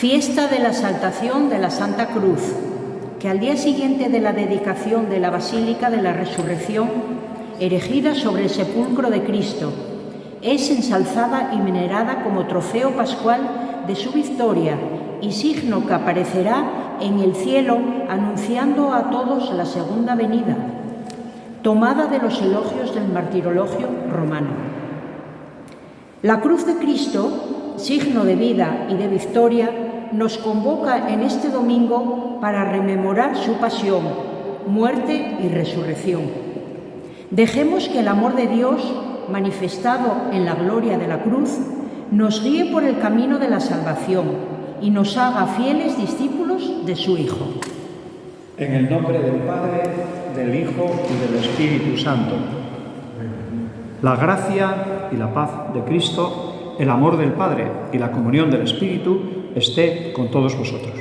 Fiesta de la Exaltación de la Santa Cruz, que al día siguiente de la dedicación de la Basílica de la Resurrección, erigida sobre el sepulcro de Cristo, es ensalzada y venerada como trofeo pascual de su victoria y signo que aparecerá en el cielo anunciando a todos la segunda venida, tomada de los elogios del martirologio romano. La cruz de Cristo, signo de vida y de victoria, nos convoca en este domingo para rememorar su pasión, muerte y resurrección. Dejemos que el amor de Dios, manifestado en la gloria de la cruz, nos guíe por el camino de la salvación y nos haga fieles discípulos de su Hijo. En el nombre del Padre, del Hijo y del Espíritu Santo. La gracia y la paz de Cristo, el amor del Padre y la comunión del Espíritu esté con todos vosotros.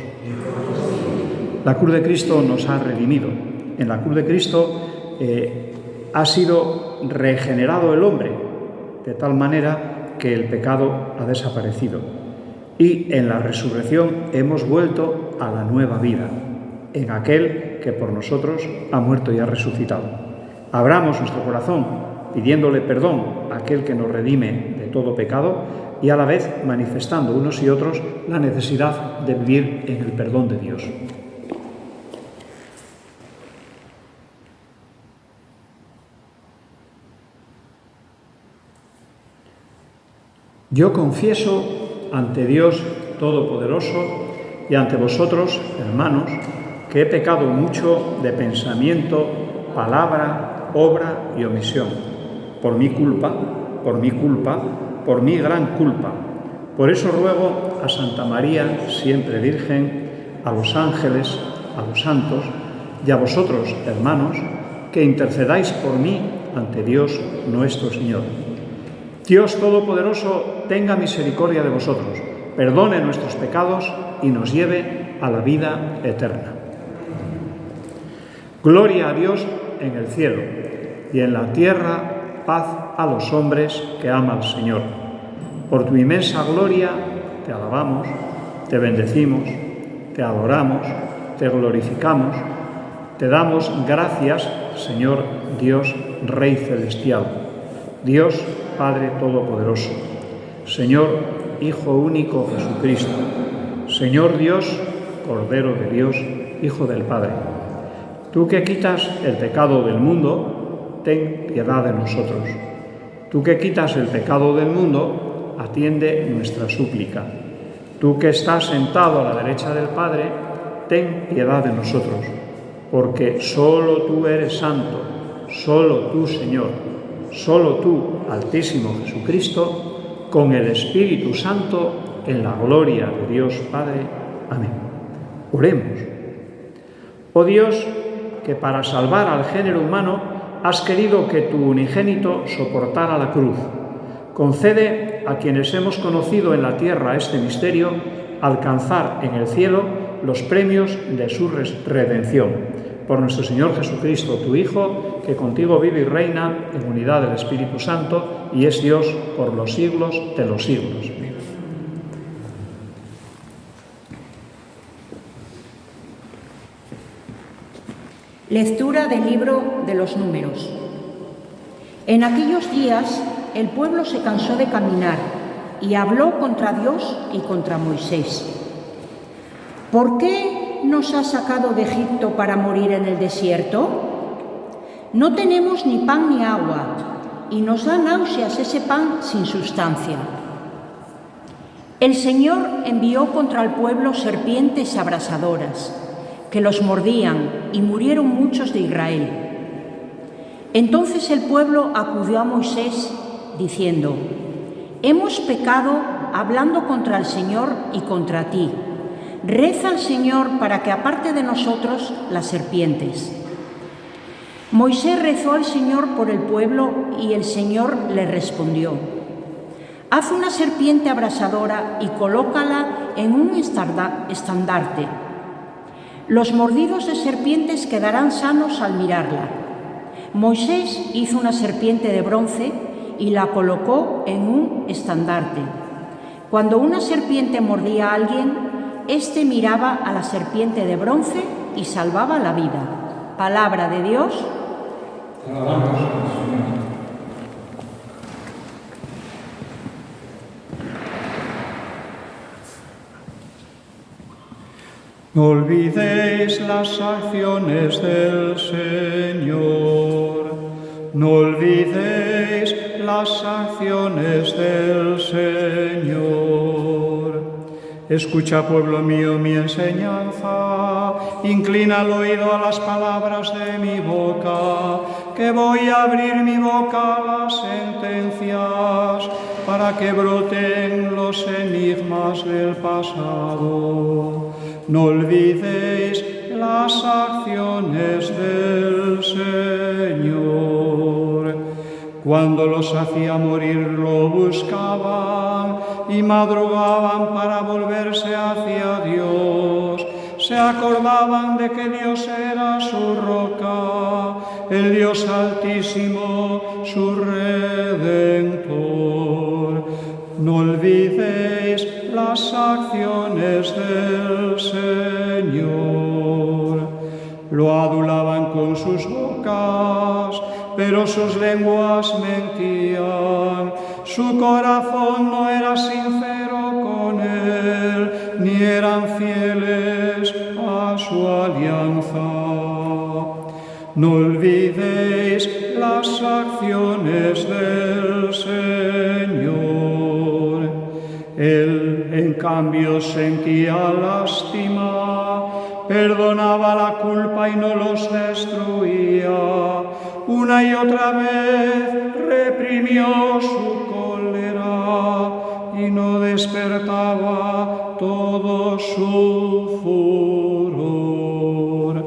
La cruz de Cristo nos ha redimido. En la cruz de Cristo ha sido regenerado el hombre, de tal manera que el pecado ha desaparecido. Y en la resurrección hemos vuelto a la nueva vida, en aquel que por nosotros ha muerto y ha resucitado. Abramos nuestro corazón pidiéndole perdón a aquel que nos redime de todo pecado y a la vez manifestando unos y otros la necesidad de vivir en el perdón de Dios. Yo confieso ante Dios Todopoderoso y ante vosotros, hermanos, que he pecado mucho de pensamiento, palabra, obra y omisión. Por mi culpa, por mi gran culpa. Por eso ruego a Santa María, siempre Virgen, a los ángeles, a los santos y a vosotros, hermanos, que intercedáis por mí ante Dios nuestro Señor. Dios Todopoderoso tenga misericordia de vosotros, perdone nuestros pecados y nos lleve a la vida eterna. Gloria a Dios en el cielo y en la tierra paz a los hombres que ama al Señor. Por tu inmensa gloria te alabamos, te bendecimos, te adoramos, te glorificamos, te damos gracias, Señor Dios, Rey celestial, Dios Padre Todopoderoso, Señor Hijo único Jesucristo, Señor Dios, Cordero de Dios, Hijo del Padre. Tú que quitas el pecado del mundo, ten piedad de nosotros. Tú que quitas el pecado del mundo, atiende nuestra súplica. Tú que estás sentado a la derecha del Padre, ten piedad de nosotros, porque solo tú eres santo, solo tú, Señor, solo tú, Altísimo Jesucristo, con el Espíritu Santo, en la gloria de Dios Padre. Amén. Oremos. Oh Dios, que para salvar al género humano has querido que tu unigénito soportara la cruz. Concede a quienes hemos conocido en la tierra este misterio alcanzar en el cielo los premios de su redención. Por nuestro Señor Jesucristo, tu Hijo, que contigo vive y reina en unidad del Espíritu Santo y es Dios por los siglos de los siglos. Lectura del libro de los Números. En aquellos días el pueblo se cansó de caminar y habló contra Dios y contra Moisés. ¿Por qué nos has sacado de Egipto para morir en el desierto? No tenemos ni pan ni agua y nos da náuseas ese pan sin sustancia. El Señor envió contra el pueblo serpientes abrasadoras que los mordían y murieron muchos de Israel. Entonces el pueblo acudió a Moisés diciendo: hemos pecado hablando contra el Señor y contra ti. Reza al Señor para que aparte de nosotros las serpientes. Moisés rezó al Señor por el pueblo y el Señor le respondió: haz una serpiente abrasadora y colócala en un estandarte. Los mordidos de serpientes quedarán sanos al mirarla. Moisés hizo una serpiente de bronce y la colocó en un estandarte. Cuando una serpiente mordía a alguien, Este miraba a la serpiente de bronce y salvaba la vida. Palabra de Dios. No olvidéis las acciones del Señor. No olvidéis las acciones del Señor. Escucha, pueblo mío, mi enseñanza. Inclina el oído a las palabras de mi boca, que voy a abrir mi boca a las sentencias, para que broten los enigmas del pasado. No olvidéis las acciones del Señor. Cuando los hacía morir lo buscaban y madrugaban para volverse hacia Dios. Se acordaban de que Dios era su roca, el Dios altísimo, su redentor. No olvidéis las acciones del Señor. Lo adulaban con sus bocas, pero sus lenguas mentían. Su corazón no era sincero con él, ni eran fieles a su alianza. No olvidéis las acciones del Señor. Él, en cambio, sentía lástima, perdonaba la culpa y no los destruía. Una y otra vez reprimió su cólera y no despertaba todo su furor.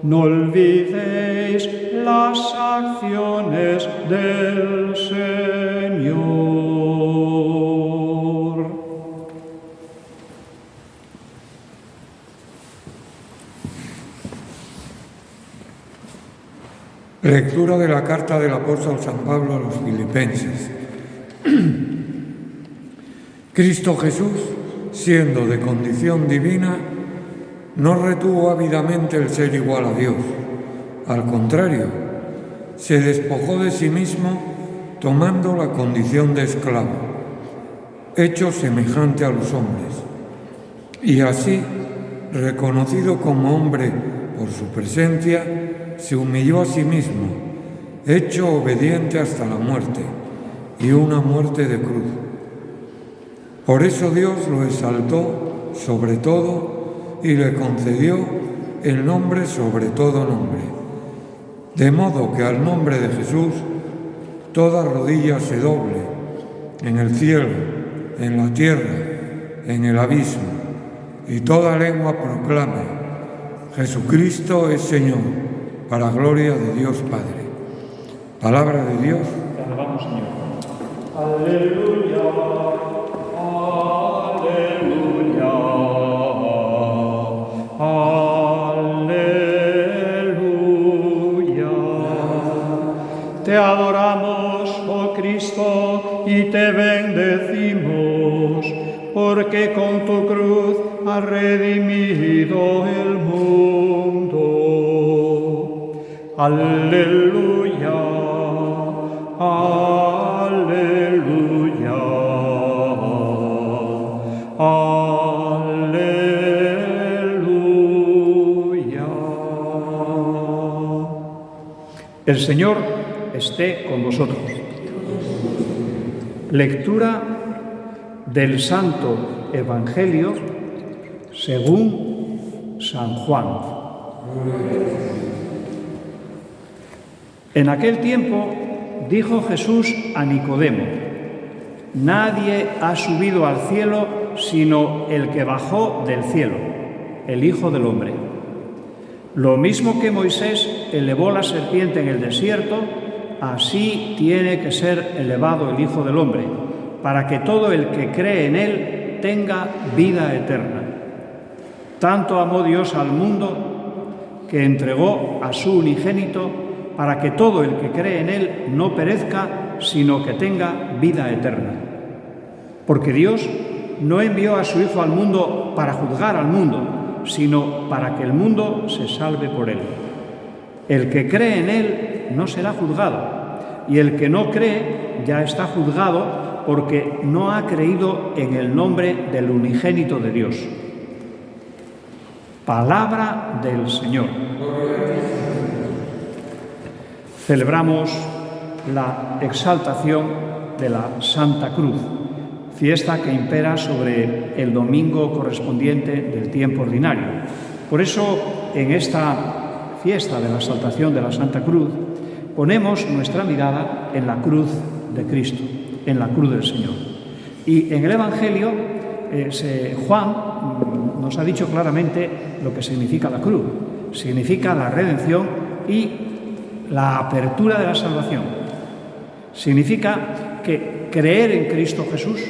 No olvidéis las acciones del Señor. Lectura de la carta del apóstol San Pablo a los Filipenses. Cristo Jesús, siendo de condición divina, no retuvo ávidamente el ser igual a Dios. Al contrario, se despojó de sí mismo tomando la condición de esclavo, hecho semejante a los hombres. Y así, reconocido como hombre por su presencia, se humilló a sí mismo, hecho obediente hasta la muerte, y una muerte de cruz. Por eso Dios lo exaltó sobre todo y le concedió el nombre sobre todo nombre, de modo que al nombre de Jesús toda rodilla se doble, en el cielo, en la tierra, en el abismo, y toda lengua proclame: Jesucristo es Señor, para gloria de Dios Padre. Palabra de Dios. Te alabamos, Señor. Aleluya, aleluya, aleluya. Te adoramos, oh Cristo, y te bendecimos, porque con tu cruz has redimido el mundo. Aleluya, aleluya, aleluya. El Señor esté con vosotros. Lectura del Santo Evangelio según San Juan. En aquel tiempo dijo Jesús a Nicodemo: nadie ha subido al cielo sino el que bajó del cielo, el Hijo del Hombre. Lo mismo que Moisés elevó la serpiente en el desierto, así tiene que ser elevado el Hijo del Hombre, para que todo el que cree en él tenga vida eterna. Tanto amó Dios al mundo que entregó a su unigénito, para que todo el que cree en él no perezca, sino que tenga vida eterna. Porque Dios no envió a su Hijo al mundo para juzgar al mundo, sino para que el mundo se salve por él. El que cree en él no será juzgado, y el que no cree ya está juzgado porque no ha creído en el nombre del unigénito de Dios. Palabra del Señor. Celebramos la exaltación de la Santa Cruz, fiesta que impera sobre el domingo correspondiente del tiempo ordinario. Por eso, en esta fiesta de la exaltación de la Santa Cruz, ponemos nuestra mirada en la cruz de Cristo, en la cruz del Señor. Y en el Evangelio, Juan nos ha dicho claramente lo que significa la cruz. Significa la redención y la apertura de la salvación. Significa que creer en Cristo Jesús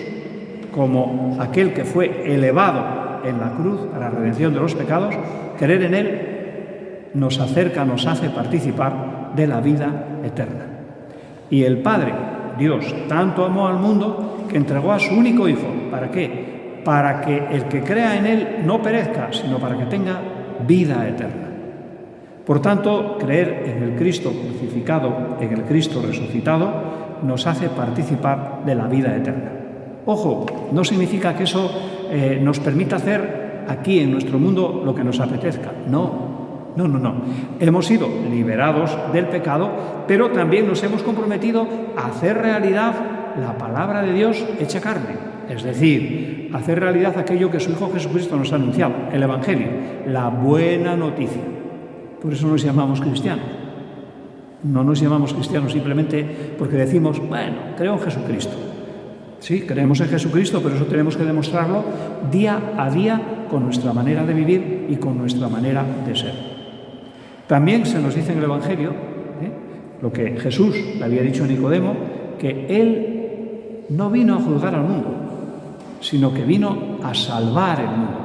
como aquel que fue elevado en la cruz a la redención de los pecados, creer en Él nos acerca, nos hace participar de la vida eterna. Y el Padre, Dios, tanto amó al mundo que entregó a su único Hijo. ¿Para qué? Para que el que crea en Él no perezca, sino para que tenga vida eterna. Por tanto, creer en el Cristo crucificado, en el Cristo resucitado, nos hace participar de la vida eterna. Ojo, no significa que eso nos permita hacer aquí en nuestro mundo lo que nos apetezca. No. Hemos sido liberados del pecado, pero también nos hemos comprometido a hacer realidad la palabra de Dios hecha carne. Es decir, hacer realidad aquello que su Hijo Jesucristo nos ha anunciado, el Evangelio, la buena noticia. Por eso nos llamamos cristianos. No nos llamamos cristianos simplemente porque decimos, bueno, creo en Jesucristo. Sí, creemos en Jesucristo, pero eso tenemos que demostrarlo día a día con nuestra manera de vivir y con nuestra manera de ser. También se nos dice en el Evangelio, lo que Jesús le había dicho a Nicodemo, que Él no vino a juzgar al mundo, sino que vino a salvar el mundo.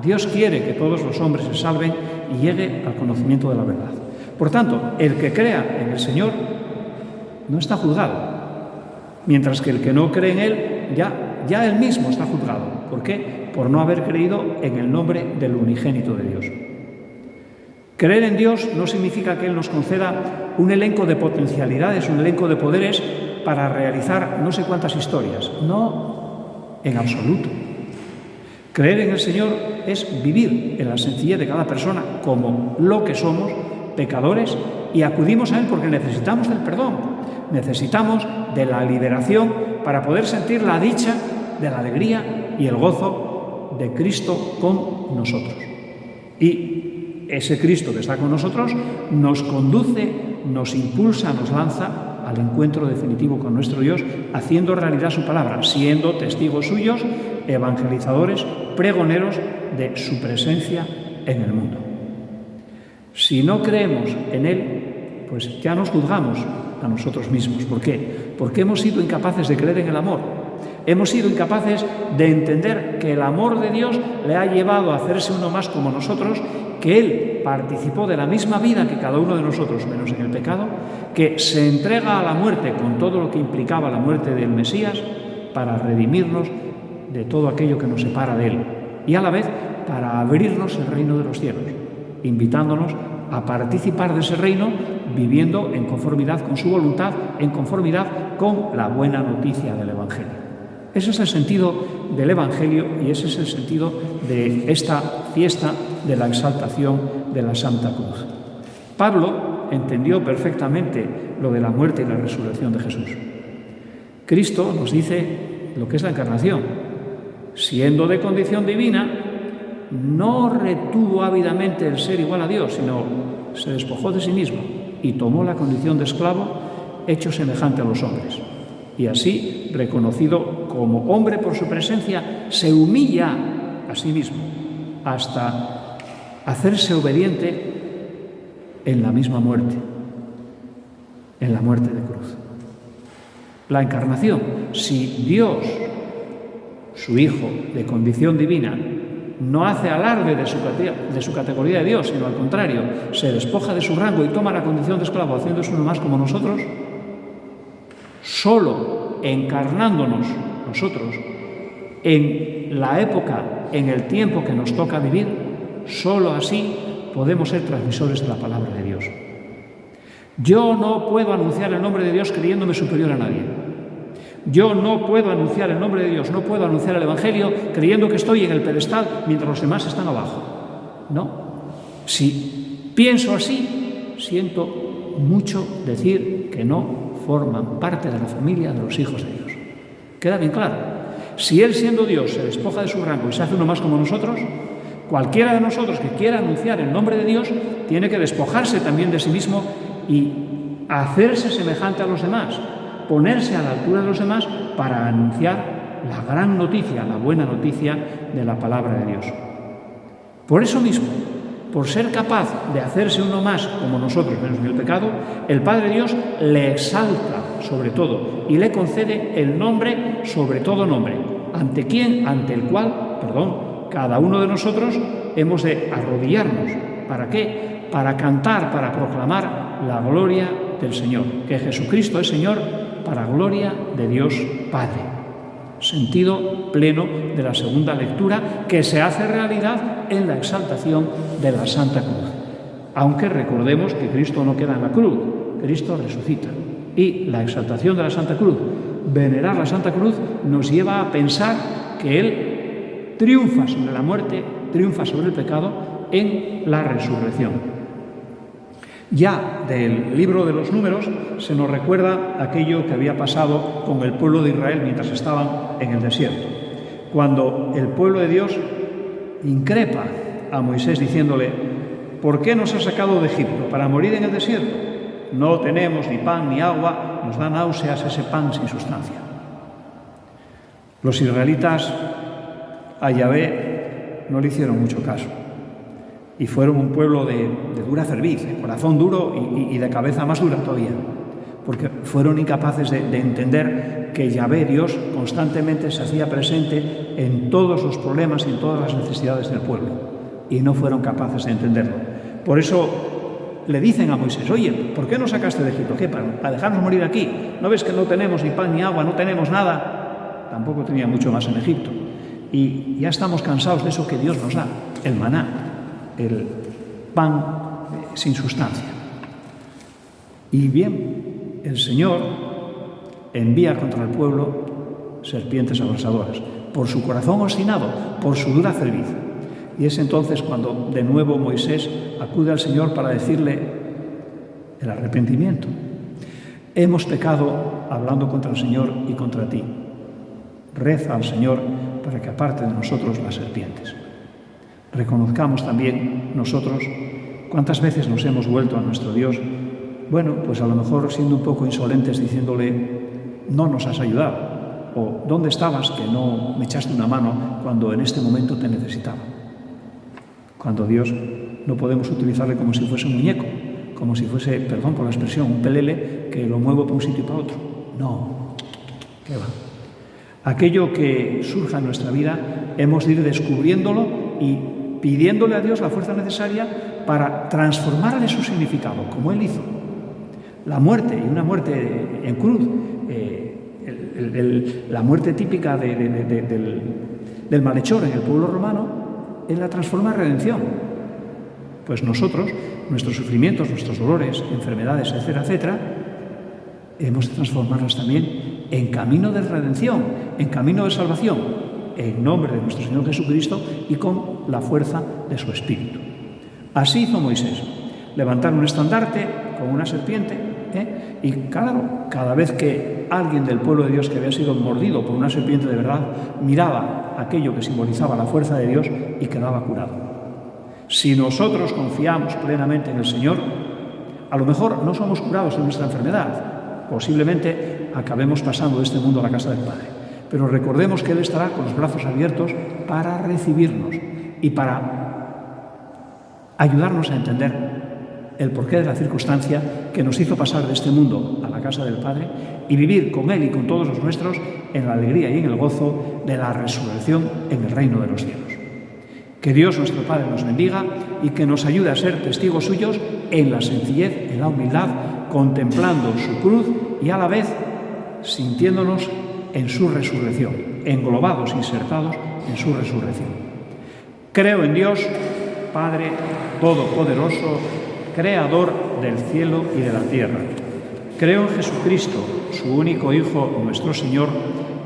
Dios quiere que todos los hombres se salven y llegue al conocimiento de la verdad. Por tanto, el que crea en el Señor no está juzgado, mientras que el que no cree en Él ya Él mismo está juzgado. ¿Por qué? Por no haber creído en el nombre del unigénito de Dios. Creer en Dios no significa que Él nos conceda un elenco de potencialidades, un elenco de poderes para realizar no sé cuántas historias. No, en absoluto. Creer en el Señor es vivir en la sencillez de cada persona como lo que somos, pecadores, y acudimos a Él porque necesitamos del perdón, necesitamos de la liberación para poder sentir la dicha de la alegría y el gozo de Cristo con nosotros. Y ese Cristo que está con nosotros nos conduce, nos impulsa, nos lanza al encuentro definitivo con nuestro Dios, haciendo realidad su palabra, siendo testigos suyos, evangelizadores, pregoneros de su presencia en el mundo. Si no creemos en Él, pues ya nos juzgamos a nosotros mismos. ¿Por qué? Porque hemos sido incapaces de creer en el amor. Hemos sido incapaces de entender que el amor de Dios le ha llevado a hacerse uno más como nosotros, que Él participó de la misma vida que cada uno de nosotros, menos en el pecado, que se entrega a la muerte con todo lo que implicaba la muerte del Mesías para redimirnos de todo aquello que nos separa de Él y a la vez para abrirnos el reino de los cielos, invitándonos a participar de ese reino viviendo en conformidad con su voluntad, en conformidad con la buena noticia del Evangelio. Ese es el sentido del Evangelio y ese es el sentido de esta fiesta de la exaltación de la Santa Cruz. Pablo entendió perfectamente lo de la muerte y la resurrección de Jesús. Cristo nos dice lo que es la encarnación. Siendo de condición divina, no retuvo ávidamente el ser igual a Dios, sino se despojó de sí mismo y tomó la condición de esclavo, hecho semejante a los hombres. Y así, reconocido como hombre por su presencia, se humilla a sí mismo hasta hacerse obediente en la misma muerte, en la muerte de cruz. La encarnación, si Dios, su Hijo de condición divina, no hace alarde de su categoría de Dios, sino al contrario, se despoja de su rango y toma la condición de esclavo, haciéndose uno más como nosotros, solo encarnándonos nosotros en la época, en el tiempo que nos toca vivir, solo así podemos ser transmisores de la palabra de Dios. Yo no puedo anunciar el nombre de Dios creyéndome superior a nadie. Yo no puedo anunciar el nombre de Dios, no puedo anunciar el Evangelio creyendo que estoy en el pedestal mientras los demás están abajo. No. Si pienso así, siento mucho decir que no forman parte de la familia de los hijos de Dios. ¿Queda bien claro? Si Él, siendo Dios, se despoja de su rango y se hace uno más como nosotros, cualquiera de nosotros que quiera anunciar el nombre de Dios tiene que despojarse también de sí mismo y hacerse semejante a los demás, ponerse a la altura de los demás para anunciar la gran noticia, la buena noticia de la palabra de Dios. Por eso mismo, por ser capaz de hacerse uno más como nosotros, menos en el pecado, el Padre Dios le exalta sobre todo y le concede el nombre sobre todo nombre, ante el cual, cada uno de nosotros hemos de arrodillarnos. ¿Para qué? Para cantar, para proclamar la gloria del Señor, que Jesucristo es Señor para gloria de Dios Padre. Sentido pleno de la segunda lectura que se hace realidad en la exaltación de la Santa Cruz. Aunque recordemos que Cristo no queda en la cruz, Cristo resucita. Y la exaltación de la Santa Cruz, venerar la Santa Cruz, nos lleva a pensar que Él triunfa sobre la muerte, triunfa sobre el pecado en la resurrección. Ya del libro de los Números se nos recuerda aquello que había pasado con el pueblo de Israel mientras estaban en el desierto. Cuando el pueblo de Dios increpa a Moisés diciéndole: ¿por qué nos has sacado de Egipto? ¿Para morir en el desierto? No tenemos ni pan ni agua, nos da náuseas ese pan sin sustancia. Los israelitas a Yahvé no le hicieron mucho caso. Y fueron un pueblo de dura cerviz, de corazón duro y de cabeza más dura todavía, porque fueron incapaces de entender que Yahvé, Dios, constantemente se hacía presente en todos los problemas y en todas las necesidades del pueblo, y no fueron capaces de entenderlo. Por eso le dicen a Moisés: oye, ¿por qué nos sacaste de Egipto? ¿Qué, para dejarnos morir aquí? ¿No ves que no tenemos ni pan ni agua, no tenemos nada? Tampoco tenía mucho más en Egipto. Y ya estamos cansados de eso que Dios nos da, el maná, el pan sin sustancia. Y bien, el Señor envía contra el pueblo serpientes abrasadoras, por su corazón obstinado, por su dura cerviz. Y es entonces cuando de nuevo Moisés acude al Señor para decirle el arrepentimiento. Hemos pecado hablando contra el Señor y contra ti. Reza al Señor para que aparte de nosotros las serpientes. Reconozcamos también nosotros cuántas veces nos hemos vuelto a nuestro Dios, bueno, pues a lo mejor siendo un poco insolentes, diciéndole: no nos has ayudado, o ¿dónde estabas que no me echaste una mano cuando en este momento te necesitaba? Cuando Dios no podemos utilizarle como si fuese un muñeco, como si fuese, perdón por la expresión, un pelele que lo muevo para un sitio y para otro. No, ¿qué va? Aquello que surja en nuestra vida hemos de ir descubriéndolo y pidiéndole a Dios la fuerza necesaria para transformarle su significado, como Él hizo. La muerte, y una muerte en cruz, la muerte típica del malhechor en el pueblo romano, Él la transforma en redención. Pues nosotros, nuestros sufrimientos, nuestros dolores, enfermedades, etcétera, etcétera, hemos de transformarlas también en camino de redención, en camino de salvación, en nombre de nuestro Señor Jesucristo y con la fuerza de su Espíritu. Así hizo Moisés: levantar un estandarte con una serpiente, y claro, cada vez que alguien del pueblo de Dios que había sido mordido por una serpiente de verdad miraba aquello que simbolizaba la fuerza de Dios y quedaba curado. Si nosotros confiamos plenamente en el Señor, a lo mejor no somos curados de nuestra enfermedad, posiblemente acabemos pasando de este mundo a la casa del Padre. Pero recordemos que Él estará con los brazos abiertos para recibirnos y para ayudarnos a entender el porqué de la circunstancia que nos hizo pasar de este mundo a la casa del Padre y vivir con Él y con todos los nuestros en la alegría y en el gozo de la resurrección en el reino de los cielos. Que Dios nuestro Padre nos bendiga y que nos ayude a ser testigos suyos en la sencillez, en la humildad, contemplando su cruz y a la vez sintiéndonos en su resurrección, englobados, insertados en su resurrección. Creo en Dios, Padre Todopoderoso, Creador del cielo y de la tierra. Creo en Jesucristo, su único Hijo, nuestro Señor,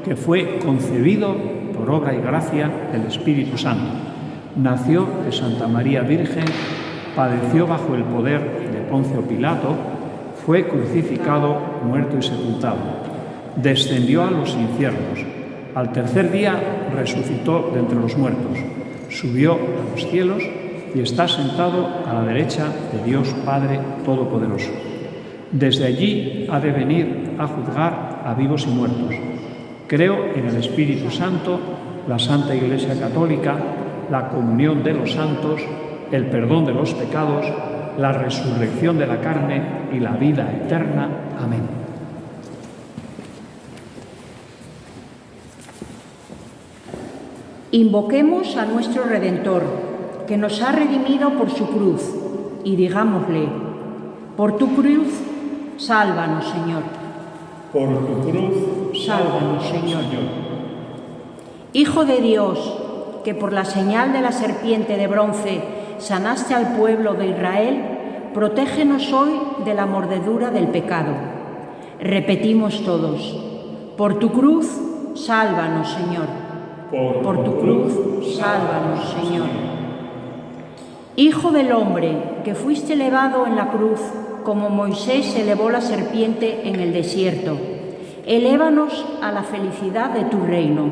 que fue concebido por obra y gracia del Espíritu Santo. Nació de Santa María Virgen, padeció bajo el poder de Poncio Pilato, fue crucificado, muerto y sepultado. Descendió a los infiernos. Al tercer día resucitó de entre los muertos. Subió a los cielos y está sentado a la derecha de Dios Padre Todopoderoso. Desde allí ha de venir a juzgar a vivos y muertos. Creo en el Espíritu Santo, la Santa Iglesia Católica, la comunión de los santos, el perdón de los pecados, la resurrección de la carne y la vida eterna. Amén. Invoquemos a nuestro Redentor, que nos ha redimido por su cruz, y digámosle: por tu cruz, sálvanos, Señor. Por tu cruz, sálvanos, Señor. Hijo de Dios, que por la señal de la serpiente de bronce sanaste al pueblo de Israel, protégenos hoy de la mordedura del pecado. Repetimos todos: por tu cruz, sálvanos, Señor. Por tu cruz, sálvanos, Señor. Hijo del hombre, que fuiste elevado en la cruz, como Moisés elevó la serpiente en el desierto, elévanos a la felicidad de tu reino.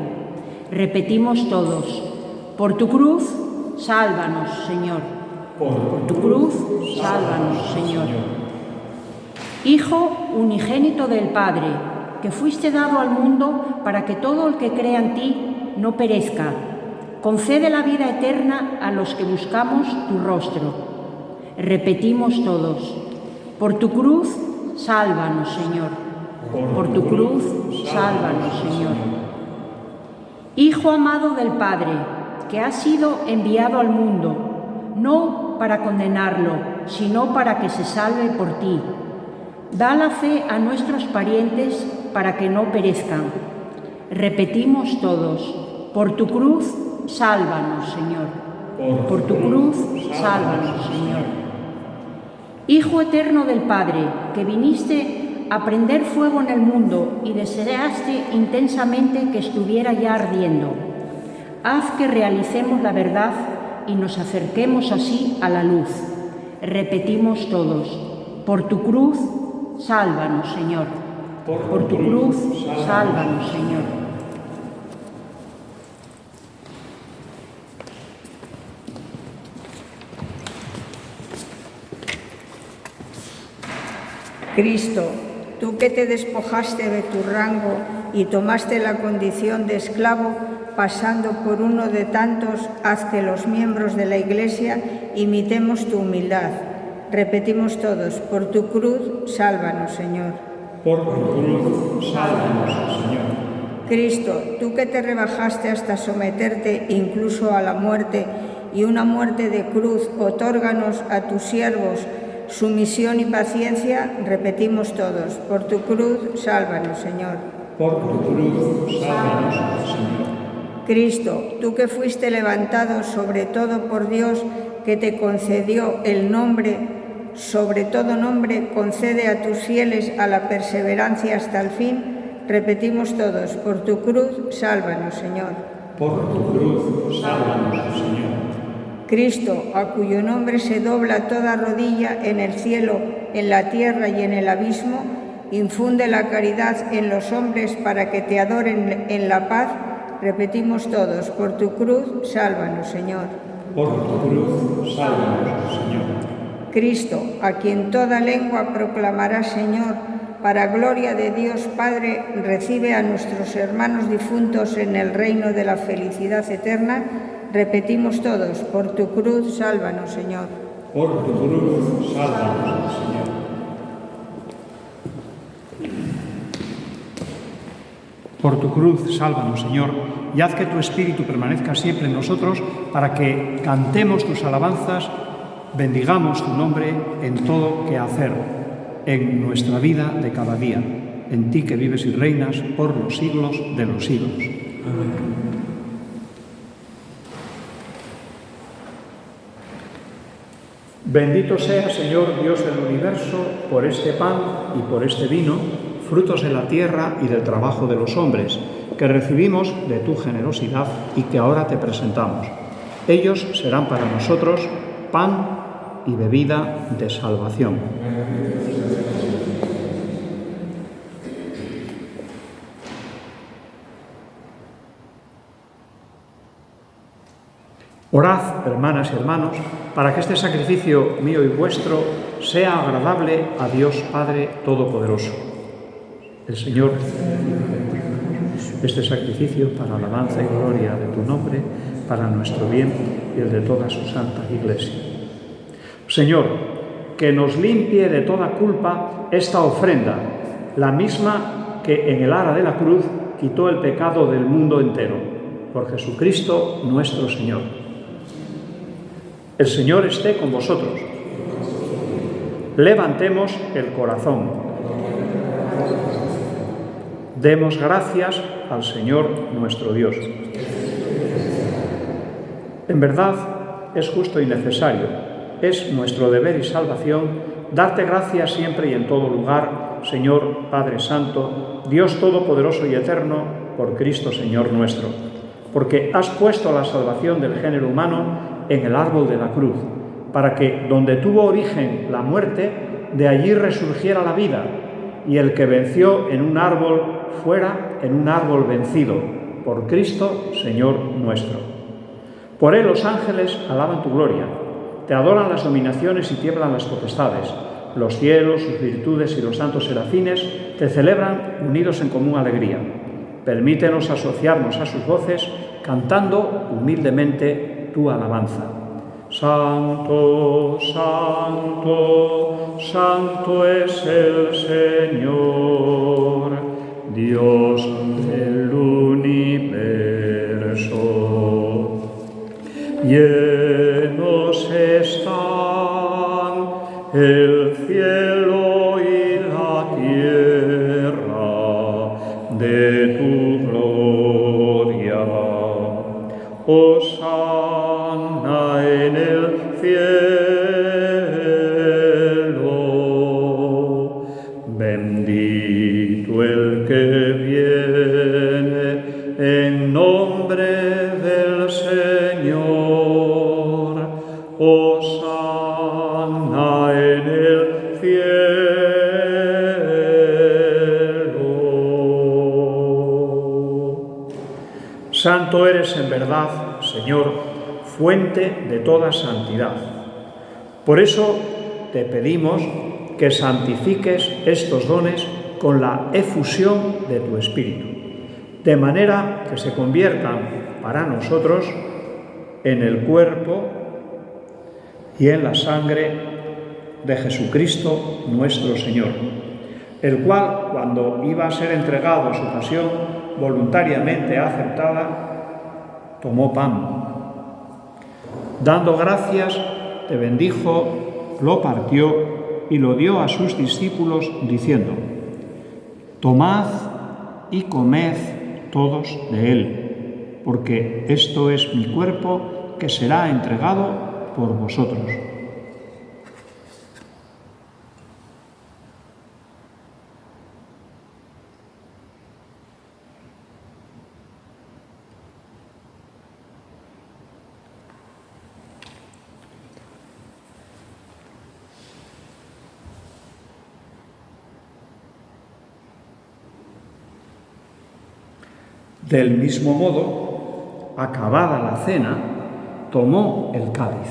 Repetimos todos: por tu cruz, sálvanos, Señor. Por tu cruz, sálvanos, Señor. Hijo unigénito del Padre, que fuiste dado al mundo para que todo el que crea en ti no perezca. Concede la vida eterna a los que buscamos tu rostro. Repetimos todos: por tu cruz, sálvanos, Señor. Por tu cruz, sálvanos, Señor. Hijo amado del Padre, que has sido enviado al mundo, no para condenarlo, sino para que se salve por ti. Da la fe a nuestros parientes para que no perezcan. Repetimos todos: por tu cruz, sálvanos, Señor. Por tu cruz, sálvanos, Señor. Hijo eterno del Padre, que viniste a prender fuego en el mundo y deseaste intensamente que estuviera ya ardiendo, haz que realicemos la verdad y nos acerquemos así a la luz. Repetimos todos: por tu cruz, sálvanos, Señor. Por tu cruz, sálvanos, Señor. Cristo, tú que te despojaste de tu rango y tomaste la condición de esclavo, pasando por uno de tantos, haz que los miembros de la Iglesia imitemos tu humildad. Repetimos todos: por tu cruz, sálvanos, Señor. Por tu cruz, sálvanos, Señor. Cristo, tú que te rebajaste hasta someterte incluso a la muerte, y una muerte de cruz, otórganos a tus siervos sumisión y paciencia. Repetimos todos: por tu cruz, sálvanos, Señor. Por tu cruz, sálvanos, Señor. Cristo, tú que fuiste levantado sobre todo por Dios, que te concedió el nombre, sobre todo nombre, concede a tus fieles a la perseverancia hasta el fin. Repetimos todos: por tu cruz, sálvanos, Señor. Por tu cruz, sálvanos, Señor. Cristo, a cuyo nombre se dobla toda rodilla en el cielo, en la tierra y en el abismo, infunde la caridad en los hombres para que te adoren en la paz. Repetimos todos: por tu cruz, sálvanos, Señor. Por tu cruz, sálvanos, Señor. Cristo, a quien toda lengua proclamará Señor, para gloria de Dios Padre, recibe a nuestros hermanos difuntos en el reino de la felicidad eterna. Repetimos todos: por tu cruz, sálvanos, Señor. Por tu cruz, sálvanos, Señor. Por tu cruz, sálvanos, Señor, y haz que tu Espíritu permanezca siempre en nosotros, para que cantemos tus alabanzas, bendigamos tu nombre en todo quehacer, en nuestra vida de cada día. en ti que vives y reinas por los siglos de los siglos. Amén. Bendito sea, Señor Dios del universo, por este pan y por este vino, frutos de la tierra y del trabajo de los hombres, que recibimos de tu generosidad y que ahora te presentamos. Ellos serán para nosotros pan y bebida de salvación. Orad, hermanas y hermanos, para que este sacrificio mío y vuestro sea agradable a Dios Padre Todopoderoso. El Señor este sacrificio para alabanza y gloria de tu nombre, para nuestro bien y el de toda su santa Iglesia. Señor, que nos limpie de toda culpa esta ofrenda, la misma que en el ara de la cruz quitó el pecado del mundo entero, por Jesucristo nuestro Señor. El Señor esté con vosotros. Levantemos el corazón. Demos gracias al Señor nuestro Dios. En verdad es justo y necesario, es nuestro deber y salvación darte gracias siempre y en todo lugar, Señor Padre Santo, Dios Todopoderoso y Eterno, por Cristo Señor nuestro, porque has puesto la salvación del género humano en el árbol de la cruz, para que donde tuvo origen la muerte, de allí resurgiera la vida, y el que venció en un árbol fuera en un árbol vencido, por Cristo Señor nuestro. Por él los ángeles alaban tu gloria, te adoran las dominaciones y tiemblan las potestades, los cielos, sus virtudes y los santos serafines te celebran unidos en común alegría. Permítenos asociarnos a sus voces, cantando humildemente tu alabanza. Santo, santo, santo es el Señor, Dios del universo. Llenos están el cielo y la tierra de tu gloria. Hosanna en el cielo. Bendito el que viene en nombre del Señor. Hosanna en el cielo. Santo eres en verdad, Señor, fuente de toda santidad. Por eso te pedimos que santifiques estos dones con la efusión de tu Espíritu, de manera que se conviertan para nosotros en el cuerpo y en la sangre de Jesucristo nuestro Señor, el cual, cuando iba a ser entregado a su pasión voluntariamente aceptada, tomó pan. Dando gracias, te bendijo, lo partió y lo dio a sus discípulos, diciendo: Tomad y comed todos de él, porque esto es mi cuerpo que será entregado por vosotros. Del mismo modo, acabada la cena, tomó el cáliz.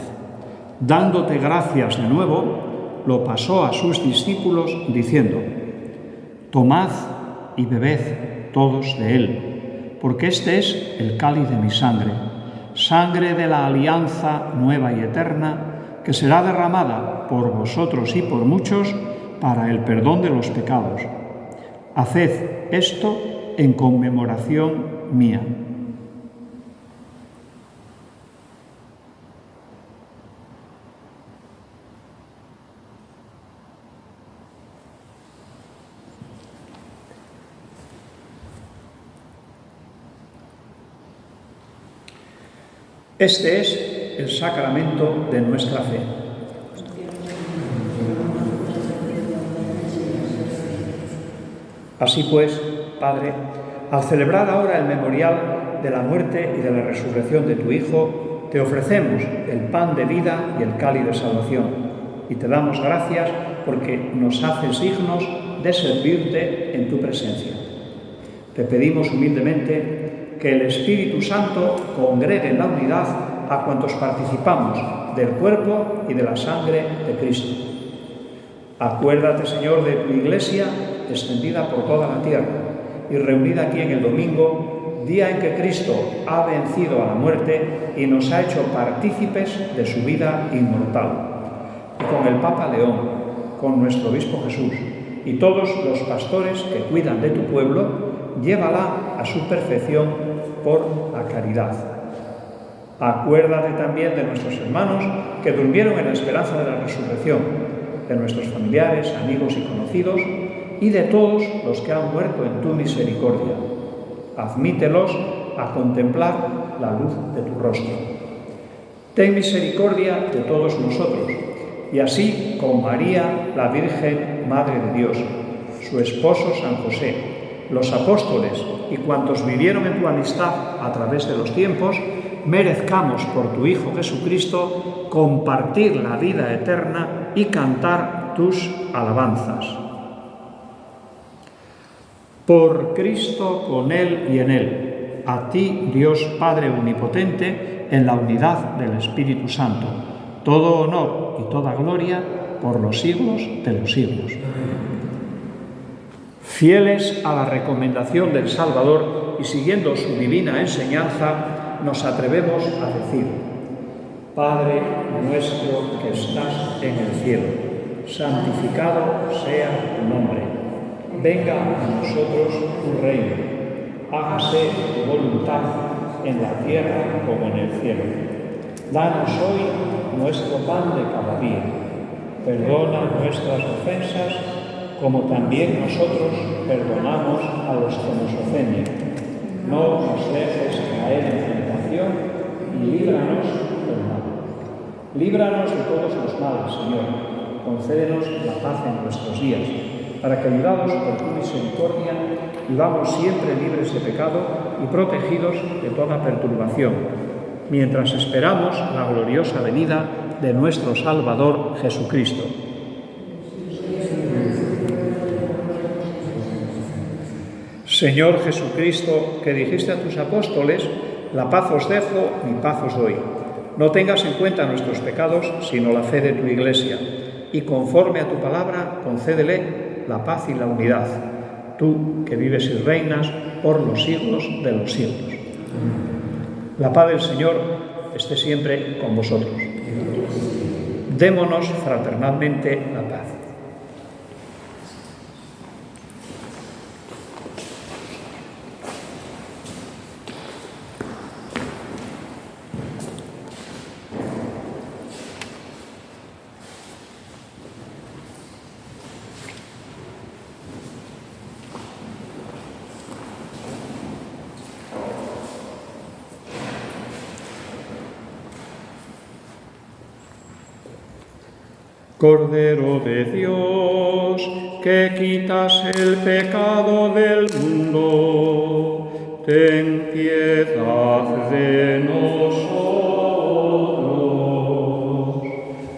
Dándote gracias de nuevo, lo pasó a sus discípulos, diciendo: Tomad y bebed todos de él, porque este es el cáliz de mi sangre, sangre de la alianza nueva y eterna, que será derramada por vosotros y por muchos para el perdón de los pecados. Haced esto en conmemoración mía. Este es el sacramento de nuestra fe. Así pues, Padre, al celebrar ahora el memorial de la muerte y de la resurrección de tu Hijo, te ofrecemos el pan de vida y el cáliz de salvación, y te damos gracias porque nos haces dignos de servirte en tu presencia. Te pedimos humildemente que el Espíritu Santo congregue en la unidad a cuantos participamos del cuerpo y de la sangre de Cristo. Acuérdate, Señor, de tu Iglesia extendida por toda la tierra y reunida aquí en el domingo, día en que Cristo ha vencido a la muerte y nos ha hecho partícipes de su vida inmortal. Y con el Papa León, con nuestro Obispo Jesús y todos los pastores que cuidan de tu pueblo, llévala a su perfección por la caridad. Acuérdate también de nuestros hermanos que durmieron en la esperanza de la resurrección, de nuestros familiares, amigos y conocidos, y de todos los que han muerto en tu misericordia. Admítelos a contemplar la luz de tu rostro. Ten misericordia de todos nosotros, y así con María, la Virgen Madre de Dios, su esposo San José, los apóstoles y cuantos vivieron en tu amistad a través de los tiempos, merezcamos por tu Hijo Jesucristo compartir la vida eterna y cantar tus alabanzas. Por Cristo, con Él y en Él, a ti, Dios Padre Omnipotente, en la unidad del Espíritu Santo, todo honor y toda gloria por los siglos de los siglos. Fieles a la recomendación del Salvador y siguiendo su divina enseñanza, nos atrevemos a decir: Padre nuestro que estás en el cielo, santificado sea tu nombre. Venga a nosotros tu reino. Hágase tu voluntad en la tierra como en el cielo. Danos hoy nuestro pan de cada día. Perdona nuestras ofensas, como también nosotros perdonamos a los que nos ofenden. No nos dejes caer en tentación y líbranos del mal. Líbranos de todos los males, Señor. Concédenos la paz en nuestros días, para que, ayudados por tu misericordia, vivamos siempre libres de pecado y protegidos de toda perturbación, mientras esperamos la gloriosa venida de nuestro Salvador Jesucristo. Señor Jesucristo, que dijiste a tus apóstoles: la paz os dejo, mi paz os doy. No tengas en cuenta nuestros pecados, sino la fe de tu Iglesia, y conforme a tu palabra, concédele la paz y la unidad, tú que vives y reinas por los siglos de los siglos. La paz del Señor esté siempre con vosotros. Démonos fraternalmente la paz. Cordero de Dios, que quitas el pecado del mundo, ten piedad de nosotros.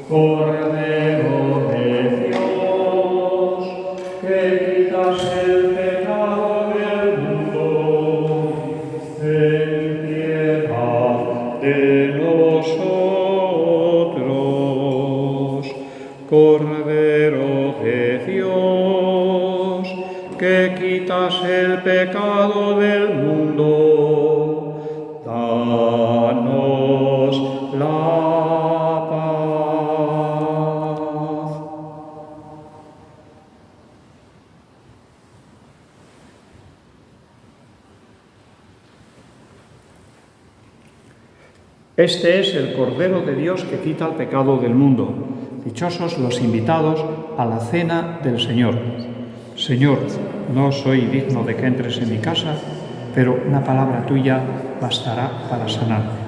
Cordero de Dios, que quitas el pecado del mundo, ten piedad de nosotros. Cordero de Dios, que quitas el pecado del mundo, danos la paz. Este es el Cordero de Dios que quita el pecado del mundo. Dichosos los invitados a la cena del Señor. Señor, no soy digno de que entres en mi casa, pero una palabra tuya bastará para sanarme.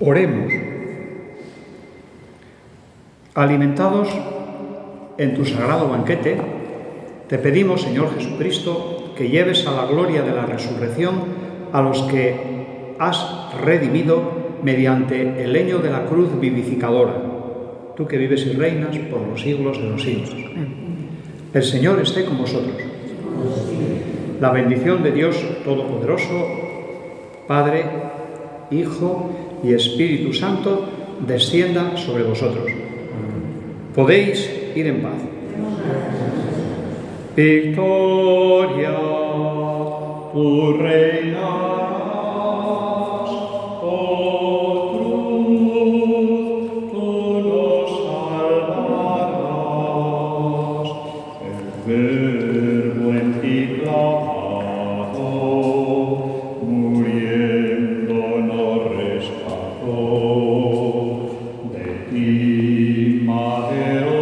Oremos. Alimentados en tu sagrado banquete, te pedimos, Señor Jesucristo, que lleves a la gloria de la resurrección a los que has redimido mediante el leño de la cruz vivificadora, tú que vives y reinas por los siglos de los siglos. El Señor esté con vosotros. La bendición de Dios Todopoderoso, Padre, Hijo y Espíritu Santo, descienda sobre vosotros. Podéis ir en paz. Victoria, tú reinarás, oh cruz, tú nos salvarás. El Verbo en ti clavado, muriendo nos rescató. De ti, Madre